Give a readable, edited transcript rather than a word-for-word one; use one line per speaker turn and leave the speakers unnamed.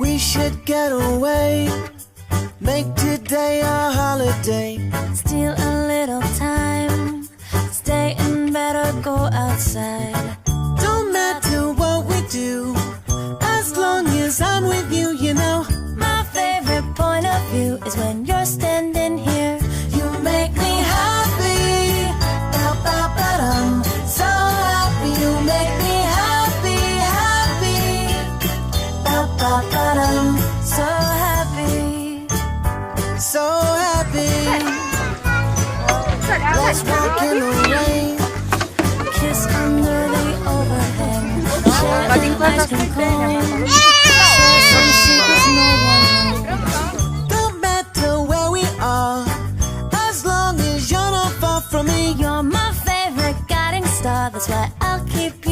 We should get away, make today a holiday.
Steal a little time, stay in bed or go outside.
Don't matter what we do, as long as I'm with you, you know.
My favorite point of view is when you're standing here.
You make me happy, ba-ba-ba-dum. So happy, you make me happy, happy, ba-ba-ba-dum.
So happy.
So happy. Let's walk in the rain.
Kiss under the overhang. Share an ice cream cone. Share some secrets no one knows.
Don't matter where we are, as long as you're not far from me.
You're my favorite guiding star. That's why I'll keep you